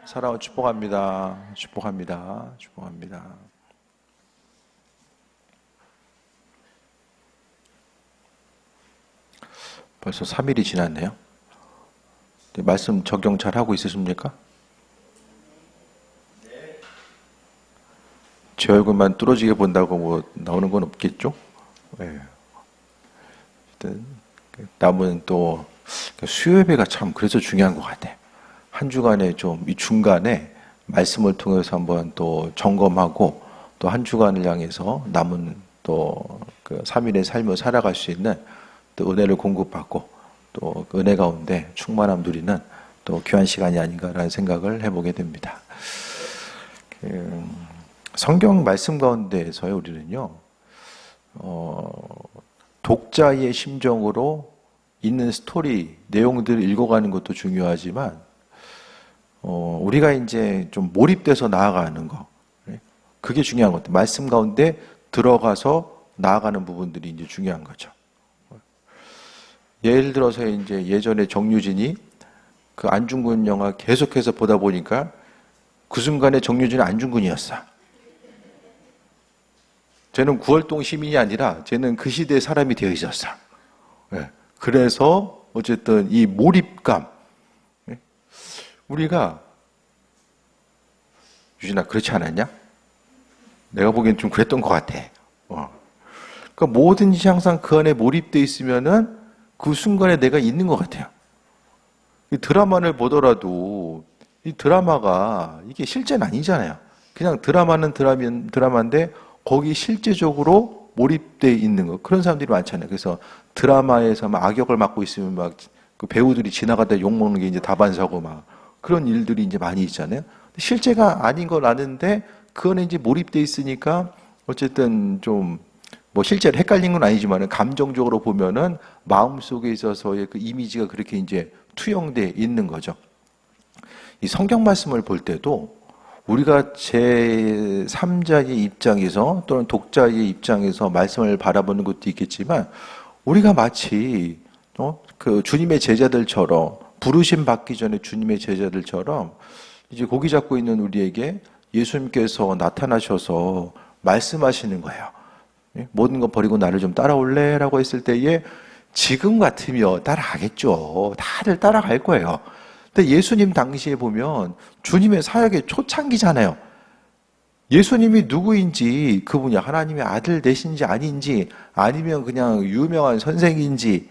사랑을 축복합니다. 축복합니다. 축복합니다. 벌써 3일이 지났네요. 말씀 적용 잘 하고 있으십니까? 제 얼굴만 뚫어지게 본다고 뭐 나오는 건 없겠죠? 네. 남은 또 수요 예배가 참 그래서 중요한 것 같아. 한 주간에 좀 이 중간에 말씀을 통해서 한번 또 점검하고 또 한 주간을 향해서 남은 또 그 3일의 삶을 살아갈 수 있는 또 은혜를 공급받고 또 그 은혜 가운데 충만함 누리는 또 귀한 시간이 아닌가라는 생각을 해보게 됩니다. 성경 말씀 가운데에서요, 우리는요, 독자의 심정으로 있는 스토리, 내용들을 읽어가는 것도 중요하지만, 우리가 이제 좀 몰입돼서 나아가는 거, 그게 중요한 것 같아요. 말씀 가운데 들어가서 나아가는 부분들이 이제 중요한 거죠. 예를 들어서 이제 예전에 정유진이 그 안중근 영화 계속해서 보다 보니까 그 순간에 정유진은 안중근이었어. 쟤는 구월동 시민이 아니라 쟤는 그 시대의 사람이 되어 있었어. 그래서 어쨌든 이 몰입감, 우리가 유진아 그렇지 않았냐? 내가 보기엔 좀 그랬던 것 같아. 그러니까 뭐든지 항상 그 안에 몰입되어 있으면은 그 순간에 내가 있는 것 같아요. 이 드라마를 보더라도 이 드라마가 이게 실제는 아니잖아요. 그냥 드라마는 드라마인데 거기 실제적으로 몰입되어 있는 거. 그런 사람들이 많잖아요. 그래서 드라마에서 막 악역을 맡고 있으면 막 그 배우들이 지나가다 욕먹는 게 이제 다반사고 막 그런 일들이 이제 많이 있잖아요. 실제가 아닌 걸 아는데 그 안에 이제 몰입되어 있으니까 어쨌든 좀 뭐 실제로 헷갈린 건 아니지만 감정적으로 보면은 마음속에 있어서의 그 이미지가 그렇게 이제 투영되어 있는 거죠. 이 성경 말씀을 볼 때도 우리가 제3자의 입장에서 또는 독자의 입장에서 말씀을 바라보는 것도 있겠지만 우리가 마치 그 주님의 제자들처럼 부르심 받기 전에 주님의 제자들처럼 이제 고기 잡고 있는 우리에게 예수님께서 나타나셔서 말씀하시는 거예요. 모든 거 버리고 나를 좀 따라올래? 라고 했을 때에 지금 같으면 따라가겠죠. 다들 따라갈 거예요. 근데 예수님 당시에 보면 주님의 사역의 초창기잖아요. 예수님이 누구인지, 그분이 하나님의 아들 되신지 아닌지, 아니면 그냥 유명한 선생인지,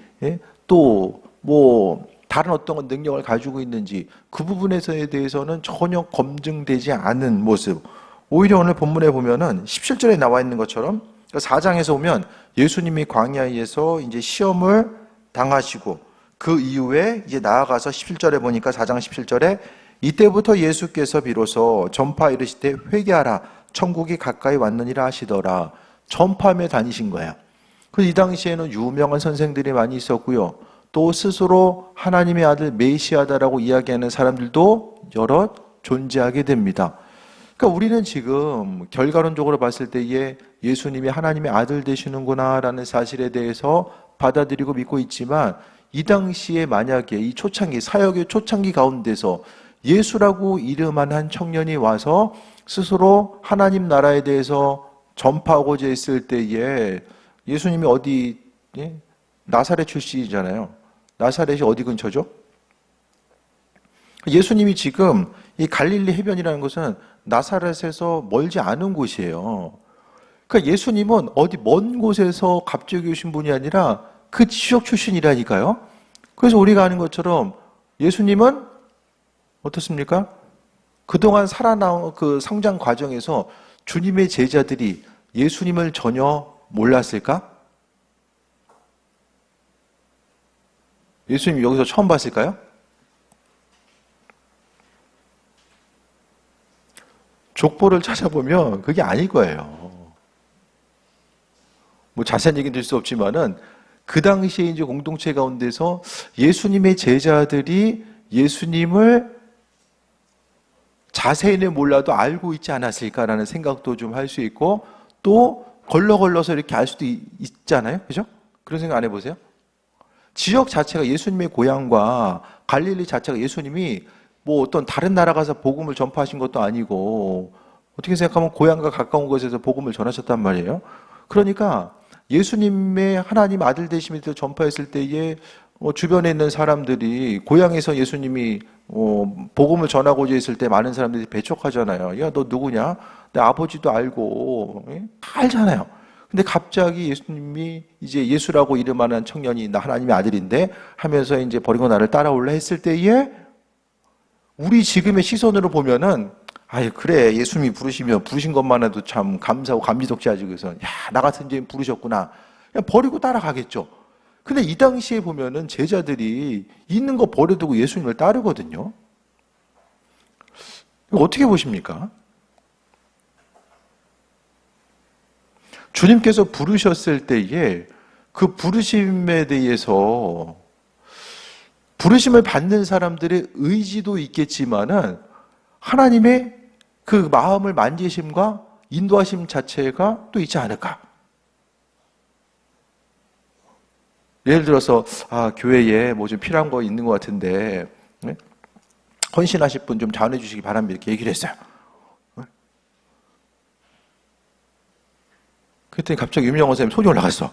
또 뭐 다른 어떤 능력을 가지고 있는지 그 부분에 대해서는 전혀 검증되지 않은 모습. 오히려 오늘 본문에 보면은 17절에 나와 있는 것처럼 4장에서 보면 예수님이 광야에서 이제 시험을 당하시고 그 이후에 이제 나아가서 17절에 보니까 4장 17절에 이때부터 예수께서 비로소 전파 이르시되 회개하라 천국이 가까이 왔느니라 하시더라. 전파하며 다니신 거예요. 이 당시에는 유명한 선생들이 많이 있었고요. 또 스스로 하나님의 아들 메시아다라고 이야기하는 사람들도 여러 존재하게 됩니다. 그러니까 우리는 지금 결과론적으로 봤을 때에 예수님이 하나님의 아들 되시는구나라는 사실에 대해서 받아들이고 믿고 있지만 이 당시에 만약에 이 초창기, 사역의 초창기 가운데서 예수라고 이름한 한 청년이 와서 스스로 하나님 나라에 대해서 전파하고자 했을 때에 예수님이 어디, 나사렛 출신이잖아요. 나사렛이 어디 근처죠? 예수님이 지금 이 갈릴리 해변이라는 것은 나사렛에서 멀지 않은 곳이에요. 그러니까 예수님은 어디 먼 곳에서 갑자기 오신 분이 아니라 그 지역 출신이라니까요. 그래서 우리가 아는 것처럼 예수님은 어떻습니까? 그동안 살아나온 그 성장 과정에서 주님의 제자들이 예수님을 전혀 몰랐을까? 예수님 여기서 처음 봤을까요? 족보를 찾아보면 그게 아닐 거예요. 뭐 자세한 얘기는 될 수 없지만은 그 당시에 이제 공동체 가운데서 예수님의 제자들이 예수님을 자세히는 몰라도 알고 있지 않았을까라는 생각도 좀 할 수 있고 또 걸러서 이렇게 알 수도 있잖아요. 그죠? 그런 생각 안 해보세요? 지역 자체가 예수님의 고향과 갈릴리 자체가 예수님이 뭐 어떤 다른 나라 가서 복음을 전파하신 것도 아니고 어떻게 생각하면 고향과 가까운 곳에서 복음을 전하셨단 말이에요. 그러니까 예수님의 하나님 아들 되심을 전파했을 때에 주변에 있는 사람들이 고향에서 예수님이 복음을 전하고자 했을 때 많은 사람들이 배척하잖아요. 야, 너 누구냐? 내 아버지도 알고 다 알잖아요. 근데 갑자기 예수님이 이제 예수라고 이름하는 청년이 나 하나님의 아들인데 하면서 이제 버리고 나를 따라올라 했을 때에 우리 지금의 시선으로 보면은 아이 그래 예수님이 부르시면 부르신 것만 해도 참 감사하고 감지덕지하지. 그래서 야 나 같은 죄인 부르셨구나 그냥 버리고 따라가겠죠. 근데 이 당시에 보면은 제자들이 있는 거 버려두고 예수님을 따르거든요. 이거 어떻게 보십니까? 주님께서 부르셨을 때에 그 부르심에 대해서 부르심을 받는 사람들의 의지도 있겠지만은 하나님의 그 마음을 만지심과 인도하심 자체가 또 있지 않을까? 예를 들어서 교회에 뭐 좀 필요한 거 있는 것 같은데 헌신하실 분 좀 자원해 주시기 바랍니다 이렇게 얘기를 했어요. 그랬더니 갑자기 유명원 선생님 손이 올라갔어.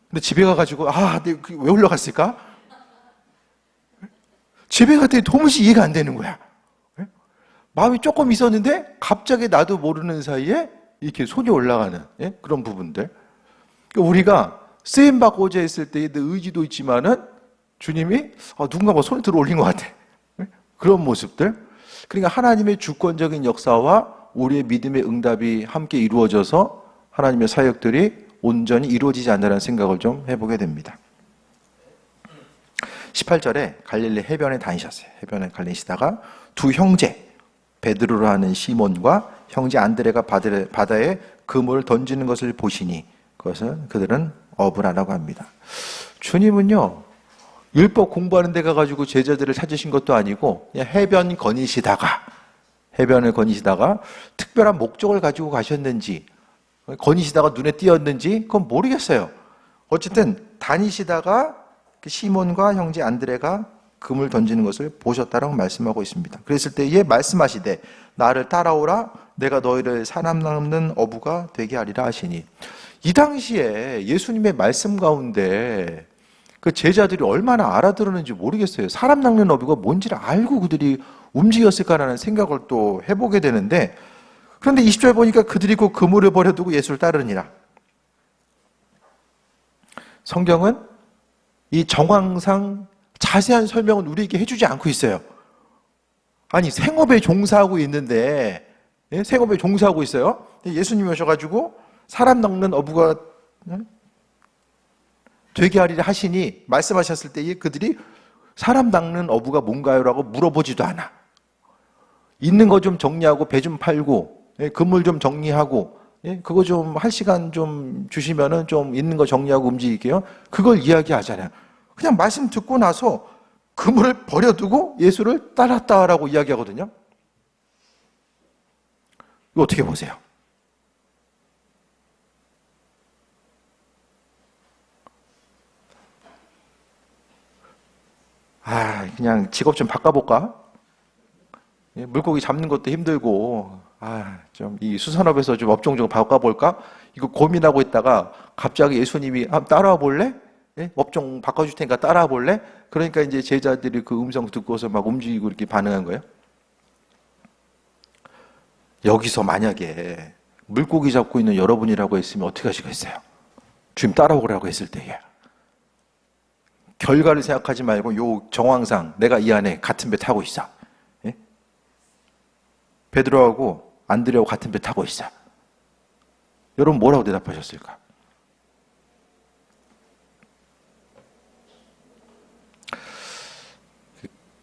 근데 집에 가가지고 내가 왜 올라갔을까? 집에 갔더니 도무지 이해가 안 되는 거야. 마음이 조금 있었는데 갑자기 나도 모르는 사이에 이렇게 손이 올라가는 그런 부분들. 우리가 쓰임받고자 했을 때의 의지도 있지만은 주님이 누군가 뭐 손을 들어 올린 것 같아. 그런 모습들. 그러니까 하나님의 주권적인 역사와 우리의 믿음의 응답이 함께 이루어져서 하나님의 사역들이 온전히 이루어지지 않는다는 생각을 좀 해보게 됩니다. 18절에 갈릴리 해변에 다니셨어요. 해변에 다니시다가 두 형제 베드로라 하는 시몬과 형제 안드레가 바다에 그물을 던지는 것을 보시니 그들은 업을 하라고 합니다. 주님은요 율법 공부하는 데 가가지고 제자들을 찾으신 것도 아니고 그냥 해변을 거니시다가 특별한 목적을 가지고 가셨는지 거니시다가 눈에 띄었는지 그건 모르겠어요. 어쨌든 다니시다가 시몬과 형제 안드레가 금을 던지는 것을 보셨다라고 말씀하고 있습니다. 그랬을 때에 말씀하시되 나를 따라오라 내가 너희를 사람 남는 어부가 되게 하리라 하시니 이 당시에 예수님의 말씀 가운데 그 제자들이 얼마나 알아들었는지 모르겠어요. 사람 낚는 어부가 뭔지를 알고 그들이 움직였을까라는 생각을 또 해보게 되는데 그런데 20절 보니까 그들이 그 그물을 버려두고 예수를 따르니라. 성경은 이 정황상 자세한 설명은 우리에게 해주지 않고 있어요. 아니 생업에 종사하고 있는데 생업에 종사하고 있어요. 예수님이 오셔가지고 사람 낚는 어부가 되게 하리라 하시니 말씀하셨을 때에 그들이 사람 낚는 어부가 뭔가요? 라고 물어보지도 않아. 있는 거 좀 정리하고 배 좀 팔고 그물 좀 정리하고 그거 좀 할 시간 좀 주시면은 좀 있는 거 정리하고 움직일게요. 그걸 이야기하잖아요. 그냥 말씀 듣고 나서 그물을 버려두고 예수를 따랐다라고 이야기하거든요. 이거 어떻게 보세요? 그냥 직업 좀 바꿔볼까? 물고기 잡는 것도 힘들고, 좀 이 수산업에서 좀 업종 좀 바꿔볼까? 이거 고민하고 있다가 갑자기 예수님이 따라와 볼래? 업종 바꿔줄 테니까 따라와 볼래? 그러니까 이제 제자들이 그 음성 듣고서 막 움직이고 이렇게 반응한 거예요. 여기서 만약에 물고기 잡고 있는 여러분이라고 했으면 어떻게 하시겠어요? 주님 따라오라고 했을 때에. 결과를 생각하지 말고 요 정황상 내가 이 안에 같은 배 타고 있어. 베드로하고 안드레하고 같은 배 타고 있어. 여러분 뭐라고 대답하셨을까?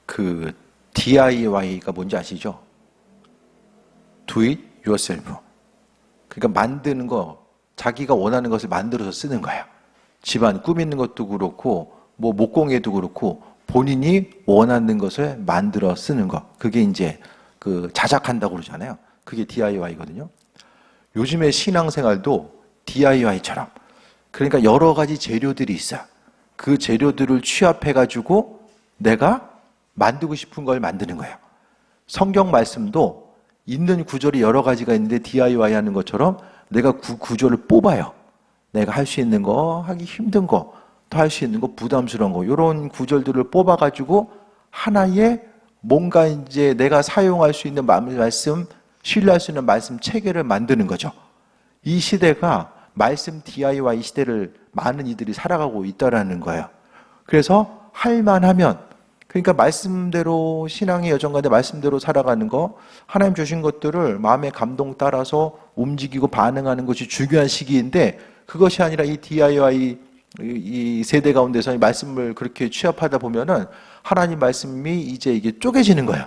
그 DIY가 뭔지 아시죠? Do it yourself. 그러니까 만드는 거, 자기가 원하는 것을 만들어서 쓰는 거예요. 집안 꾸미는 것도 그렇고 뭐 목공예도 그렇고 본인이 원하는 것을 만들어 쓰는 거. 그게 이제 그 자작한다고 그러잖아요. 그게 DIY거든요. 요즘의 신앙생활도 DIY처럼 그러니까 여러 가지 재료들이 있어. 그 재료들을 취합해 가지고 내가 만들고 싶은 걸 만드는 거예요. 성경 말씀도 있는 구절이 여러 가지가 있는데 DIY 하는 것처럼 내가 구절을 뽑아요. 내가 할 수 있는 거, 하기 힘든 거, 더 할 수 있는 거, 부담스러운 거, 이런 구절들을 뽑아가지고 하나의 뭔가 이제 내가 사용할 수 있는 말씀, 신뢰할 수 있는 말씀 체계를 만드는 거죠. 이 시대가 말씀 DIY 시대를 많은 이들이 살아가고 있다라는 거예요. 그래서 할만하면, 그러니까 말씀대로 신앙의 여정 가운데 말씀대로 살아가는 거, 하나님 주신 것들을 마음의 감동 따라서 움직이고 반응하는 것이 중요한 시기인데, 그것이 아니라 이 DIY 이 세대 가운데서 이 말씀을 그렇게 취합하다 보면은 하나님 말씀이 이제 이게 쪼개지는 거예요.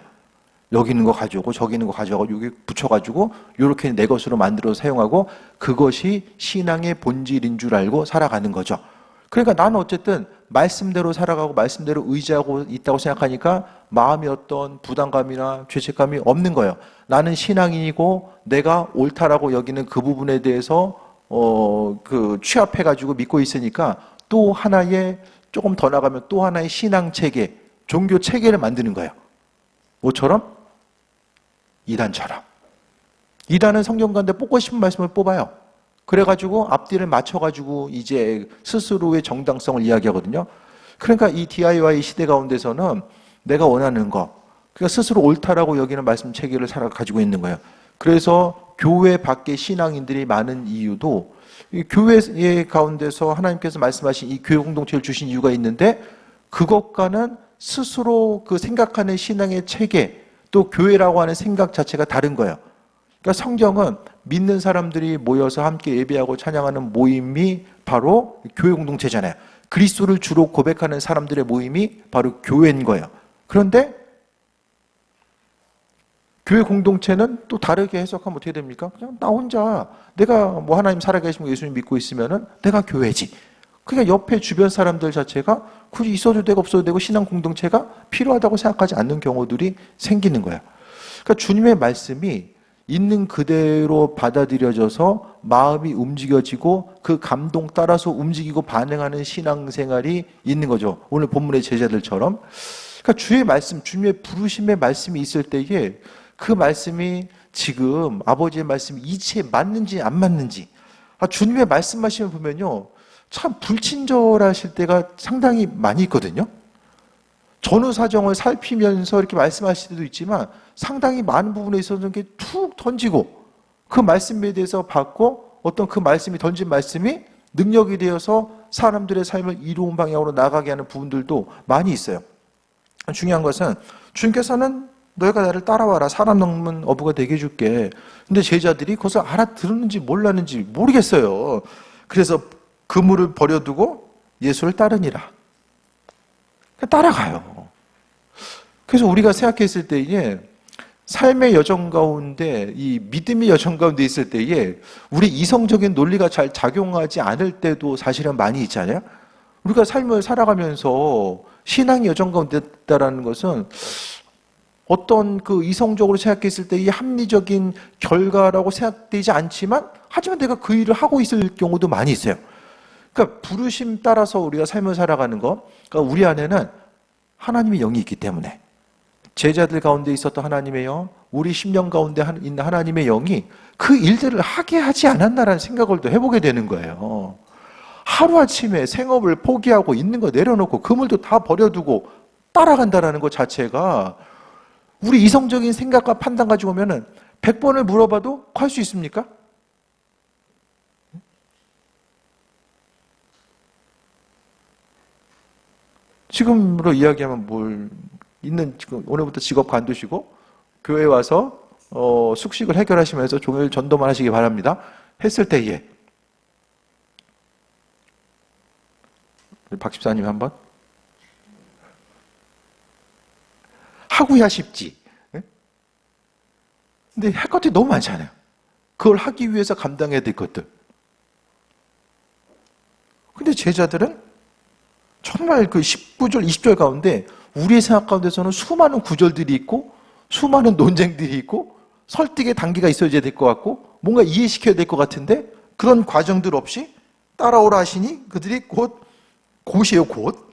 여기 있는 거 가져오고 저기 있는 거 가져오고 여기 붙여가지고 이렇게 내 것으로 만들어 사용하고, 그것이 신앙의 본질인 줄 알고 살아가는 거죠. 그러니까 나는 어쨌든 말씀대로 살아가고 말씀대로 의지하고 있다고 생각하니까 마음이 어떤 부담감이나 죄책감이 없는 거예요. 나는 신앙인이고 내가 옳다라고 여기는 그 부분에 대해서 취합해가지고 믿고 있으니까 또 하나의, 조금 더 나가면 또 하나의 신앙 체계, 종교 체계를 만드는 거예요. 뭐처럼? 이단처럼. 이단은 성경 가운데 뽑고 싶은 말씀을 뽑아요. 그래가지고 앞뒤를 맞춰가지고 이제 스스로의 정당성을 이야기하거든요. 그러니까 이 DIY 시대 가운데서는 내가 원하는 거, 그러니까 스스로 옳다라고 여기는 말씀 체계를 가지고 있는 거예요. 그래서 교회 밖에 신앙인들이 많은 이유도, 이 교회 가운데서 하나님께서 말씀하신 이 교회 공동체를 주신 이유가 있는데, 그것과는 스스로 그 생각하는 신앙의 체계, 또 교회라고 하는 생각 자체가 다른 거예요. 그러니까 성경은 믿는 사람들이 모여서 함께 예배하고 찬양하는 모임이 바로 교회 공동체잖아요. 그리스도를 주로 고백하는 사람들의 모임이 바로 교회인 거예요. 그런데 교회 공동체는 또 다르게 해석하면 어떻게 됩니까? 그냥 나 혼자, 내가 뭐 하나님 살아계신 거 예수님 믿고 있으면은 내가 교회지. 그러니까 옆에 주변 사람들 자체가 굳이 있어도 되고 없어도 되고 신앙 공동체가 필요하다고 생각하지 않는 경우들이 생기는 거예요. 그러니까 주님의 말씀이 있는 그대로 받아들여져서 마음이 움직여지고 그 감동 따라서 움직이고 반응하는 신앙생활이 있는 거죠. 오늘 본문의 제자들처럼. 그러니까 주의 말씀, 주님의 부르심의 말씀이 있을 때에 그 말씀이 지금 아버지의 말씀이 이치에 맞는지 안 맞는지, 주님의 말씀하시면 보면요, 참 불친절하실 때가 상당히 많이 있거든요. 전후 사정을 살피면서 이렇게 말씀하실 때도 있지만 상당히 많은 부분에 있어서 이렇게 툭 던지고 그 말씀에 대해서 받고 어떤 그 말씀이 던진 말씀이 능력이 되어서 사람들의 삶을 이로운 방향으로 나가게 하는 부분들도 많이 있어요. 중요한 것은 주님께서는 너희가 나를 따라와라, 사람 넘는 어부가 되게 해줄게. 근데 제자들이 그것을 알아들었는지 몰랐는지 모르겠어요. 그래서 그물을 버려두고 예수를 따르니라. 따라가요. 그래서 우리가 생각했을 때에 삶의 여정 가운데, 이 믿음의 여정 가운데 있을 때에 우리 이성적인 논리가 잘 작용하지 않을 때도 사실은 많이 있잖아요. 우리가 삶을 살아가면서 신앙의 여정 가운데 있다라는 것은 어떤 그 이성적으로 생각했을 때 이 합리적인 결과라고 생각되지 않지만, 하지만 내가 그 일을 하고 있을 경우도 많이 있어요. 그러니까 부르심 따라서 우리가 삶을 살아가는 거, 그러니까 우리 안에는 하나님의 영이 있기 때문에, 제자들 가운데 있었던 하나님의 영, 우리 심령 가운데 있는 하나님의 영이 그 일들을 하게 하지 않았나라는 생각을 또 해보게 되는 거예요. 하루아침에 생업을 포기하고 있는 거 내려놓고 그물도 다 버려두고 따라간다는 것 자체가 우리 이성적인 생각과 판단 가지고 오면은 100번을 물어봐도 할 수 있습니까? 지금으로 이야기하면 지금 오늘부터 직업 관두시고 교회 와서 숙식을 해결하시면서 종일 전도만 하시기 바랍니다. 했을 때에 박 집사님 한번 하고야 싶지. 근데 할 것들이 너무 많잖아요. 그걸 하기 위해서 감당해야 될 것들. 근데 제자들은 정말 그 19절, 20절 가운데 우리의 생각 가운데서는 수많은 구절들이 있고 수많은 논쟁들이 있고 설득의 단계가 있어야 될 것 같고 뭔가 이해시켜야 될 것 같은데, 그런 과정들 없이 따라오라 하시니 그들이 곧이에요, 곧.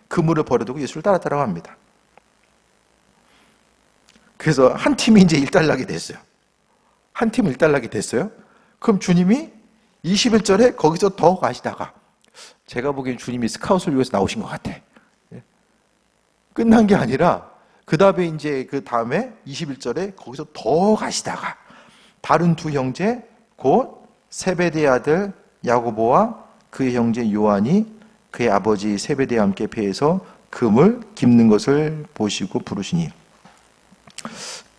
그물을 버려두고 예수를 따라갑니다. 그래서 한 팀이 이제 일단락이 됐어요. 한 팀 일단락이 됐어요. 그럼 주님이 21절에 거기서 더 가시다가, 제가 보기엔 주님이 스카웃을 위해서 나오신 것 같아. 끝난 게 아니라 그 다음에 21절에 거기서 더 가시다가 다른 두 형제 곧 세베대의 아들 야고보와 그의 형제 요한이 그의 아버지 세베대와 함께 배에서 그물 깁는 것을 보시고 부르시니,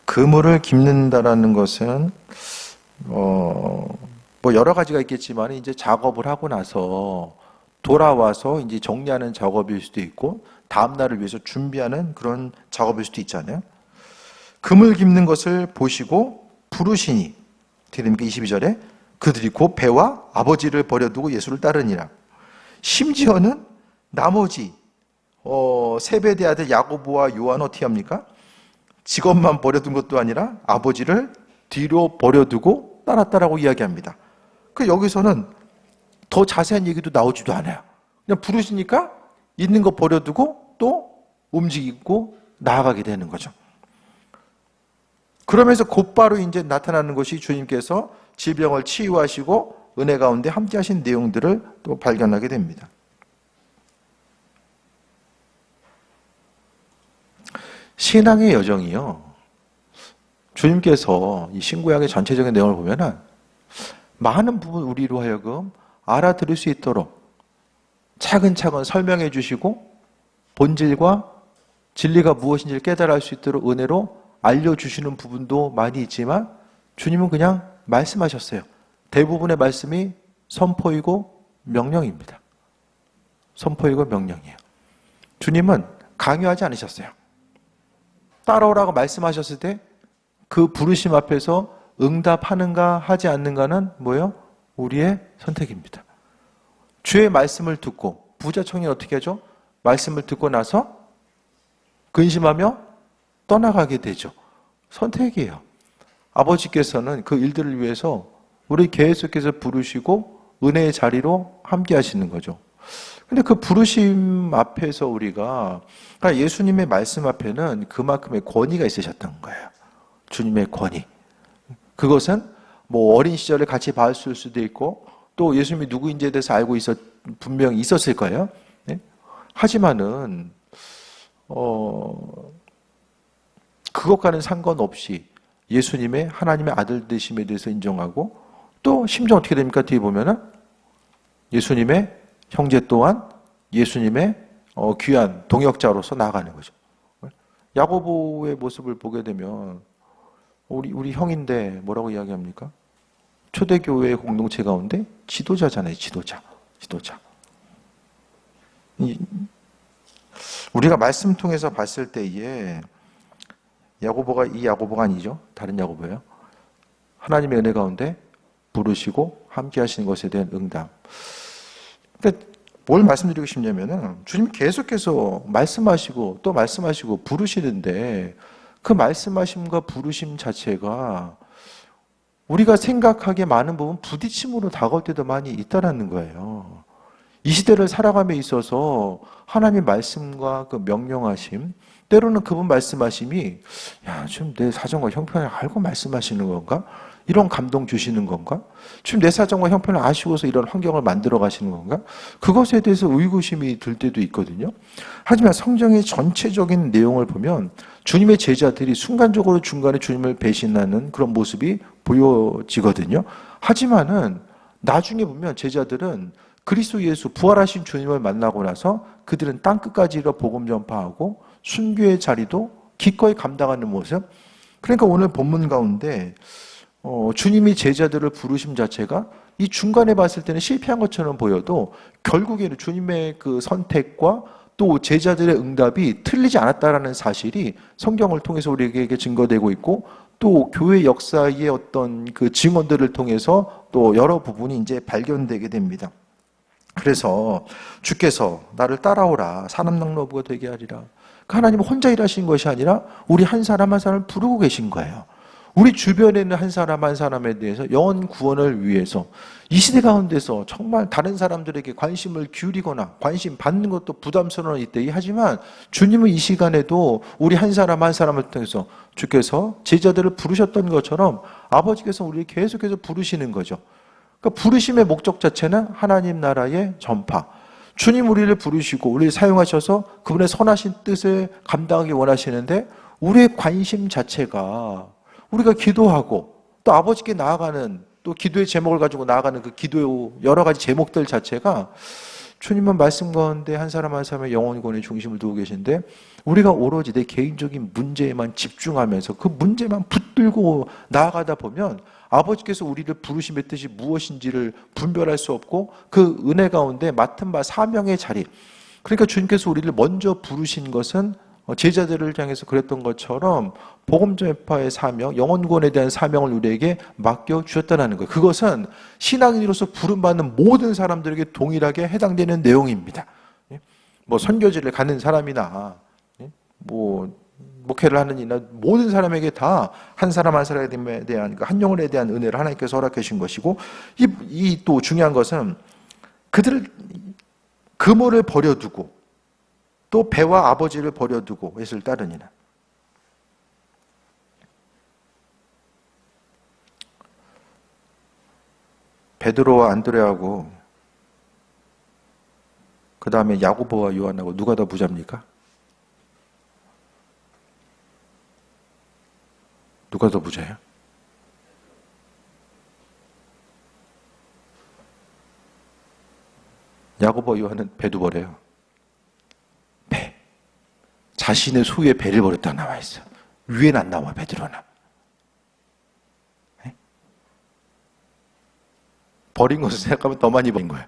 그물을 깁는다라는 것은 뭐 여러 가지가 있겠지만 이제 작업을 하고 나서 돌아와서 이제 정리하는 작업일 수도 있고 다음 날을 위해서 준비하는 그런 작업일 수도 있잖아요. 그물 깁는 것을 보시고 부르시니, 어떻게 됩니까? 22절에 그들이 곧 배와 아버지를 버려두고 예수를 따르니라. 심지어는 나머지 세베대 아들 야고보와 요한 어떻게 합니까? 직업만 버려둔 것도 아니라 아버지를 뒤로 버려두고 따랐다라고 이야기합니다. 그 여기서는 더 자세한 얘기도 나오지도 않아요. 그냥 부르시니까 있는 거 버려두고 또 움직이고 나아가게 되는 거죠. 그러면서 곧바로 이제 나타나는 것이 주님께서 질병을 치유하시고 은혜 가운데 함께 하신 내용들을 또 발견하게 됩니다. 신앙의 여정이요, 주님께서 이 신구약의 전체적인 내용을 보면은 많은 부분 우리로 하여금 알아들을 수 있도록 차근차근 설명해 주시고 본질과 진리가 무엇인지를 깨달을 수 있도록 은혜로 알려주시는 부분도 많이 있지만, 주님은 그냥 말씀하셨어요. 대부분의 말씀이 선포이고 명령입니다. 선포이고 명령이에요. 주님은 강요하지 않으셨어요. 따라오라고 말씀하셨을 때 그 부르심 앞에서 응답하는가 하지 않는가는 뭐예요? 우리의 선택입니다. 주의 말씀을 듣고, 부자 청년 어떻게 하죠? 말씀을 듣고 나서 근심하며 떠나가게 되죠. 선택이에요. 아버지께서는 그 일들을 위해서 우리 계속해서 부르시고 은혜의 자리로 함께 하시는 거죠. 근데 그 부르심 앞에서 우리가, 그러니까 예수님의 말씀 앞에는 그만큼의 권위가 있으셨던 거예요. 주님의 권위. 그것은 뭐 어린 시절에 같이 봤을 수도 있고 또 예수님이 누구인지에 대해서 알고 분명히 있었을 거예요. 네? 하지만은 그것과는 상관없이 예수님의 하나님의 아들 되심에 대해서 인정하고, 또 심지어 어떻게 됩니까? 뒤에 보면은 예수님의 형제 또한 예수님의 귀한 동역자로서 나아가는 거죠. 야고보의 모습을 보게 되면 우리 형인데 뭐라고 이야기합니까? 초대교회 공동체 가운데 지도자잖아요. 지도자. 우리가 말씀 통해서 봤을 때에 야고보가 이 야고보가 아니죠. 다른 야고보예요. 하나님의 은혜 가운데 부르시고 함께 하시는 것에 대한 응답. 그러니까 뭘 말씀드리고 싶냐면은 주님이 계속해서 말씀하시고 또 말씀하시고 부르시는데 그 말씀하심과 부르심 자체가 우리가 생각하기에 많은 부분 부딪힘으로 다가올 때도 많이 있다라는 거예요. 이 시대를 살아감에 있어서 하나님의 말씀과 그 명령하심, 때로는 그분 말씀하심이 지금 내 사정과 형편을 알고 말씀하시는 건가? 이런 감동 주시는 건가? 지금 내 사정과 형편을 아시고서 이런 환경을 만들어 가시는 건가? 그것에 대해서 의구심이 들 때도 있거든요. 하지만 성경의 전체적인 내용을 보면 주님의 제자들이 순간적으로 중간에 주님을 배신하는 그런 모습이 보여지거든요. 하지만은 나중에 보면 제자들은 그리스도 예수 부활하신 주님을 만나고 나서 그들은 땅끝까지 이르러 복음 전파하고 순교의 자리도 기꺼이 감당하는 모습. 그러니까 오늘 본문 가운데 주님이 제자들을 부르심 자체가 이 중간에 봤을 때는 실패한 것처럼 보여도 결국에는 주님의 그 선택과 또 제자들의 응답이 틀리지 않았다라는 사실이 성경을 통해서 우리에게 증거되고 있고, 또 교회 역사의 어떤 그 증언들을 통해서 또 여러 부분이 이제 발견되게 됩니다. 그래서 주께서 나를 따라오라 사람낭로부가 되게 하리라. 하나님은 혼자 일하신 것이 아니라 우리 한 사람 한 사람을 부르고 계신 거예요. 우리 주변에 있는 한 사람 한 사람에 대해서 영혼 구원을 위해서 이 시대 가운데서 정말 다른 사람들에게 관심을 기울이거나 관심 받는 것도 부담스러운 이때이 하지만 주님은 이 시간에도 우리 한 사람 한 사람을 통해서 주께서 제자들을 부르셨던 것처럼 아버지께서 우리를 계속해서 부르시는 거죠. 그러니까 부르심의 목적 자체는 하나님 나라의 전파. 주님 우리를 부르시고 우리를 사용하셔서 그분의 선하신 뜻을 감당하기 원하시는데 우리의 관심 자체가 우리가 기도하고 또 아버지께 나아가는 또 기도의 제목을 가지고 나아가는 그 기도의 여러 가지 제목들 자체가 주님은 말씀 가운데 한 사람 한 사람의 영혼권의 중심을 두고 계신데 우리가 오로지 내 개인적인 문제에만 집중하면서 그 문제만 붙들고 나아가다 보면 아버지께서 우리를 부르심의 뜻이 무엇인지를 분별할 수 없고 그 은혜 가운데 맡은 바 사명의 자리, 그러니까 주님께서 우리를 먼저 부르신 것은 제자들을 향해서 그랬던 것처럼 복음 전파의 사명, 영혼구원에 대한 사명을 우리에게 맡겨 주셨다는 거예요. 그것은 신앙인으로서 부름받는 모든 사람들에게 동일하게 해당되는 내용입니다. 뭐 선교지를 가는 사람이나 뭐 목회를 하는 이나 모든 사람에게 다 한 사람 한 사람에 대한 한 영혼에 대한 은혜를 하나님께서 허락해 주신 것이고, 이 또 중요한 것은 그들을 그모를 버려두고 또 배와 아버지를 버려두고 예수를 따르니라. 베드로와 안드레하고 그 다음에 야고보와 요한하고 누가 더 부자입니까? 누가 더 부자예요? 야고보와 요한은 배도 버려요. 배. 자신의 소유의 배를 버렸다 나와 있어. 위에는 안 나와, 베드로는. 네? 버린 것을 생각하면 더 많이 버린 거예요.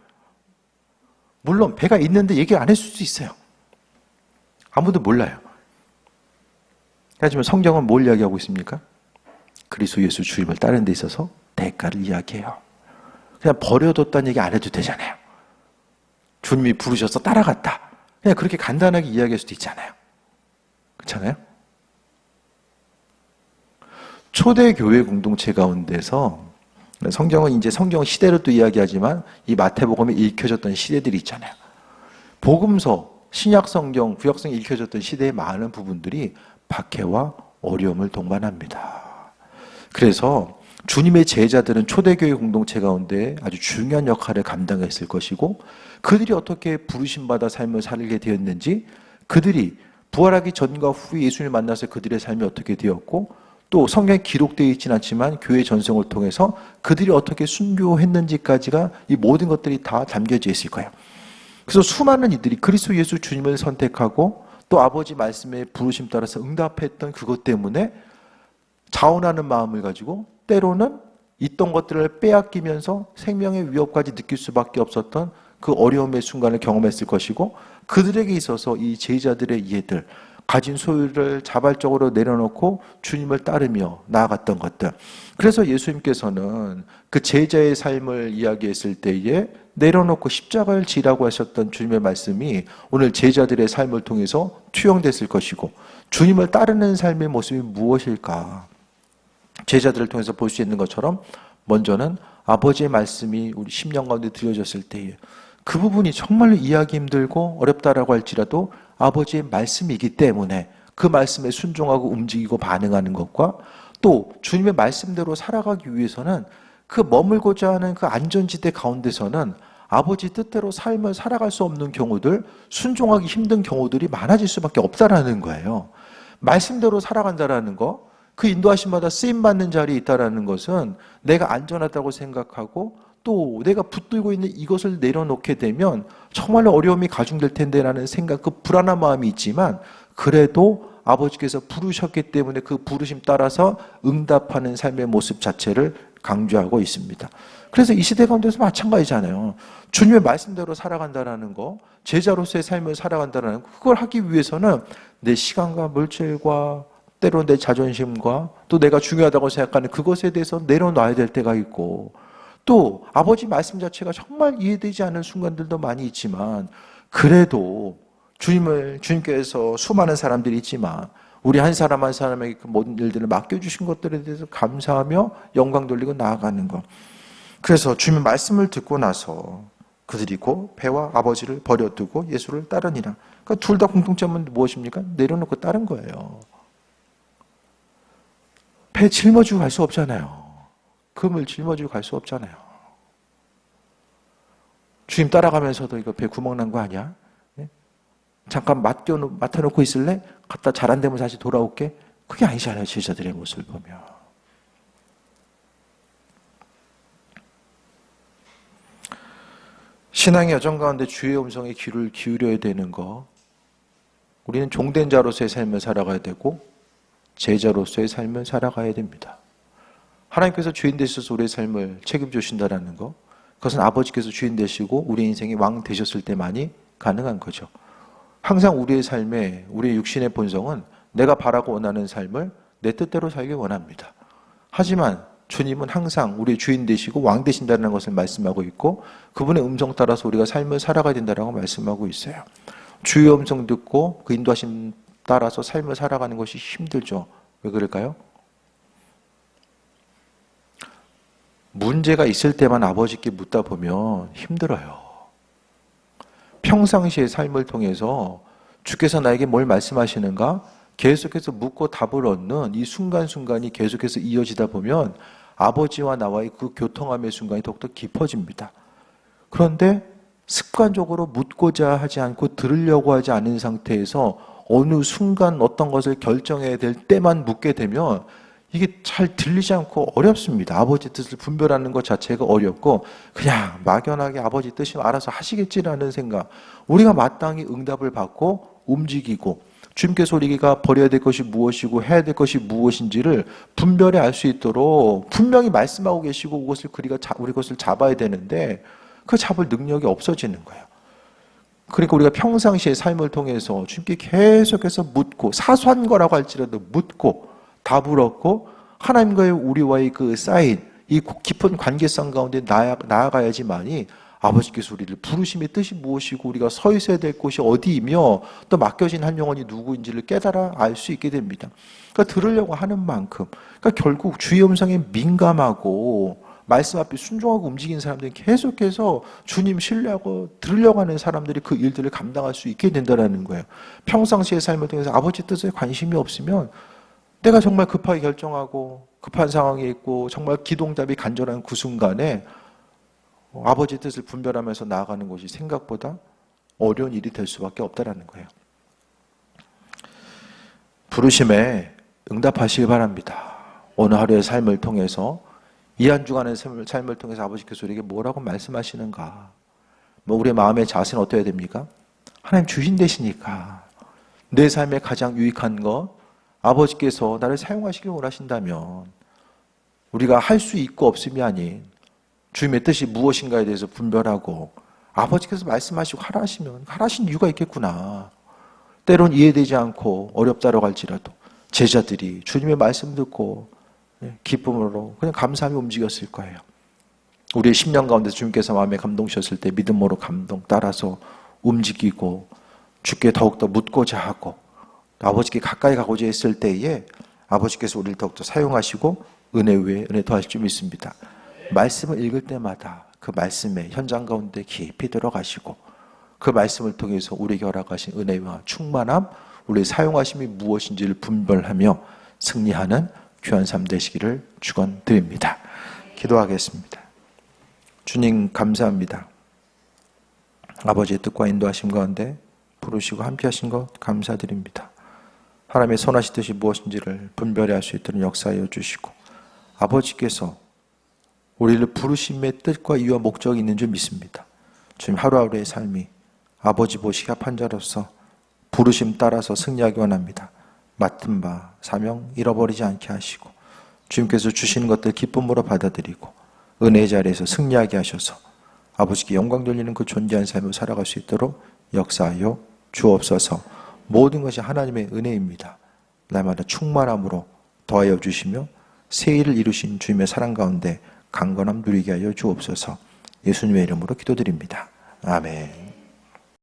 물론 배가 있는데 얘기 안 했을 수 있어요. 아무도 몰라요. 하지만 성경은 뭘 이야기하고 있습니까? 그리스도 예수 주임을 따르는 데 있어서 대가를 이야기해요. 그냥 버려뒀다는 얘기 안 해도 되잖아요. 주님이 부르셔서 따라갔다. 그냥 그렇게 간단하게 이야기할 수도 있잖아요. 그렇잖아요? 초대교회 공동체 가운데서 성경은 이제 성경 시대로 또 이야기하지만 이 마태복음에 읽혀졌던 시대들이 있잖아요. 복음서, 신약성경, 구약성이 읽혀졌던 시대의 많은 부분들이 박해와 어려움을 동반합니다. 그래서 주님의 제자들은 초대교회 공동체 가운데 아주 중요한 역할을 감당했을 것이고, 그들이 어떻게 부르심받아 삶을 살게 되었는지, 그들이 부활하기 전과 후에 예수님을 만나서 그들의 삶이 어떻게 되었고, 또 성경에 기록되어 있지는 않지만 교회 전성을 통해서 그들이 어떻게 순교했는지까지가 이 모든 것들이 다 담겨져 있을 거예요. 그래서 수많은 이들이 그리스도 예수 주님을 선택하고 또 아버지 말씀에 부르심 따라서 응답했던 그것 때문에 자원하는 마음을 가지고 때로는 있던 것들을 빼앗기면서 생명의 위협까지 느낄 수밖에 없었던 그 어려움의 순간을 경험했을 것이고, 그들에게 있어서 이 제자들의 이해들, 가진 소유를 자발적으로 내려놓고 주님을 따르며 나아갔던 것들. 그래서 예수님께서는 그 제자의 삶을 이야기했을 때에 내려놓고 십자가를 지라고 하셨던 주님의 말씀이 오늘 제자들의 삶을 통해서 투영됐을 것이고, 주님을 따르는 삶의 모습이 무엇일까? 제자들을 통해서 볼 수 있는 것처럼 먼저는 아버지의 말씀이 우리 심령 가운데 들려졌을 때에 그 부분이 정말로 이해하기 힘들고 어렵다라고 할지라도 아버지의 말씀이기 때문에 그 말씀에 순종하고 움직이고 반응하는 것과, 또 주님의 말씀대로 살아가기 위해서는 그 머물고자 하는 그 안전지대 가운데서는 아버지 뜻대로 삶을 살아갈 수 없는 경우들, 순종하기 힘든 경우들이 많아질 수밖에 없다라는 거예요. 말씀대로 살아간다라는 거, 그 인도하심마다 쓰임받는 자리에 있다라는 것은 내가 안전하다고 생각하고 또 내가 붙들고 있는 이것을 내려놓게 되면 정말로 어려움이 가중될 텐데라는 생각, 그 불안한 마음이 있지만 그래도 아버지께서 부르셨기 때문에 그 부르심 따라서 응답하는 삶의 모습 자체를 강조하고 있습니다. 그래서 이 시대 가운데서 마찬가지잖아요. 주님의 말씀대로 살아간다는 거, 제자로서의 삶을 살아간다는 거, 그걸 하기 위해서는 내 시간과 물질과 때로 내 자존심과 또 내가 중요하다고 생각하는 그것에 대해서 내려놔야 될 때가 있고, 또 아버지 말씀 자체가 정말 이해되지 않는 순간들도 많이 있지만 그래도 주님께서 수많은 사람들이 있지만 우리 한 사람 한 사람에게 그 모든 일들을 맡겨주신 것들에 대해서 감사하며 영광 돌리고 나아가는 것. 그래서 주님의 말씀을 듣고 나서 그들이 곧 배와 아버지를 버려두고 예수를 따르니라. 그러니까 둘 다 공통점은 무엇입니까? 내려놓고 따른 거예요. 배 짊어지고 갈 수 없잖아요. 금을 짊어지고 갈 수 없잖아요. 주님 따라가면서도 이거 배 구멍 난 거 아니야? 잠깐 맡아놓고 있을래? 갔다 잘 안 되면 다시 돌아올게? 그게 아니잖아요. 제자들의 모습을 보면. 신앙의 여정 가운데 주의 음성에 귀를 기울여야 되는 거. 우리는 종된 자로서의 삶을 살아가야 되고 제자로서의 삶을 살아가야 됩니다. 하나님께서 주인 되셔서 우리의 삶을 책임지신다는 거. 그것은 아버지께서 주인 되시고 우리 인생의 왕 되셨을 때만이 가능한 거죠. 항상 우리의 삶에 우리의 육신의 본성은 내가 바라고 원하는 삶을 내 뜻대로 살길 원합니다. 하지만 주님은 항상 우리의 주인 되시고 왕 되신다는 것을 말씀하고 있고 그분의 음성 따라서 우리가 삶을 살아가야 된다고 말씀하고 있어요. 주의 음성 듣고 그 인도하심 따라서 삶을 살아가는 것이 힘들죠. 왜 그럴까요? 문제가 있을 때만 아버지께 묻다 보면 힘들어요. 평상시의 삶을 통해서 주께서 나에게 뭘 말씀하시는가? 계속해서 묻고 답을 얻는 이 순간순간이 계속해서 이어지다 보면 아버지와 나와의 그 교통함의 순간이 더욱더 깊어집니다. 그런데 습관적으로 묻고자 하지 않고 들으려고 하지 않은 상태에서 어느 순간 어떤 것을 결정해야 될 때만 묻게 되면 이게 잘 들리지 않고 어렵습니다. 아버지 뜻을 분별하는 것 자체가 어렵고 그냥 막연하게 아버지 뜻이 알아서 하시겠지라는 생각. 우리가 마땅히 응답을 받고 움직이고 주님께서 우리가 버려야 될 것이 무엇이고 해야 될 것이 무엇인지를 분별해 알 수 있도록 분명히 말씀하고 계시고 그것을 우리 것을 잡아야 되는데 그 잡을 능력이 없어지는 거예요. 그러니까 우리가 평상시의 삶을 통해서 주님께 계속해서 묻고 사소한 거라고 할지라도 묻고 답을 얻고 하나님과의 우리와의 그 쌓인 이 깊은 관계성 가운데 나아가야지만이 아버지께서 우리를 부르심의 뜻이 무엇이고 우리가 서 있어야 될 곳이 어디이며 또 맡겨진 한 영혼이 누구인지를 깨달아 알 수 있게 됩니다. 그러니까 들으려고 하는 만큼 그러니까 결국 주의 음성에 민감하고 말씀 앞에 순종하고 움직이는 사람들이 계속해서 주님 신뢰하고 들으려고 하는 사람들이 그 일들을 감당할 수 있게 된다는 거예요. 평상시의 삶을 통해서 아버지 뜻에 관심이 없으면 내가 정말 급하게 결정하고 급한 상황에 있고 정말 기동답이 간절한 그 순간에 아버지 뜻을 분별하면서 나아가는 것이 생각보다 어려운 일이 될 수밖에 없다는 거예요. 부르심에 응답하시기 바랍니다. 오늘 하루의 삶을 통해서 이 한 주간의 삶을 통해서 아버지께서 우리에게 뭐라고 말씀하시는가? 우리의 마음의 자세는 어떠해야 됩니까? 하나님 주신 되시니까 내 삶에 가장 유익한 것 아버지께서 나를 사용하시길 원하신다면 우리가 할 수 있고 없음이 아닌 주님의 뜻이 무엇인가에 대해서 분별하고 아버지께서 말씀하시고 하라 하시면 하라신 이유가 있겠구나. 때론 이해되지 않고 어렵다라고 할지라도 제자들이 주님의 말씀 듣고 기쁨으로 그냥 감사하며 움직였을 거예요. 우리의 10년 가운데 주님께서 마음에 감동하셨을 때 믿음으로 감동 따라서 움직이고 주께 더욱더 묻고자 하고 아버지께 가까이 가고자 했을 때에 아버지께서 우리를 더욱더 사용하시고 은혜 위에 은혜 더하실 줄 믿습니다. 말씀을 읽을 때마다 그 말씀의 현장 가운데 깊이 들어가시고 그 말씀을 통해서 우리에게 허락하신 은혜와 충만함, 우리의 사용하심이 무엇인지를 분별하며 승리하는 귀한 삶 되시기를 축원드립니다. 기도하겠습니다. 주님 감사합니다. 아버지의 뜻과 인도하심 가운데 부르시고 함께 하신 것 감사드립니다. 하나님의 선하신 뜻이 무엇인지를 분별해 알 수 있도록 역사하여 주시고 아버지께서 우리를 부르심의 뜻과 이유와 목적이 있는 줄 믿습니다. 주님 하루하루의 삶이 아버지 보시기 합한 자로서 부르심 따라서 승리하기 원합니다. 맡은 바 사명 잃어버리지 않게 하시고 주님께서 주시는 것들 기쁨으로 받아들이고 은혜의 자리에서 승리하게 하셔서 아버지께 영광 돌리는 그 존귀한 삶을 살아갈 수 있도록 역사하여 주옵소서. 모든 것이 하나님의 은혜입니다. 날마다 충만함으로 더하여 주시며 새 일을 이루신 주님의 사랑 가운데 강건함 누리게 하여 주옵소서. 예수님의 이름으로 기도드립니다. 아멘.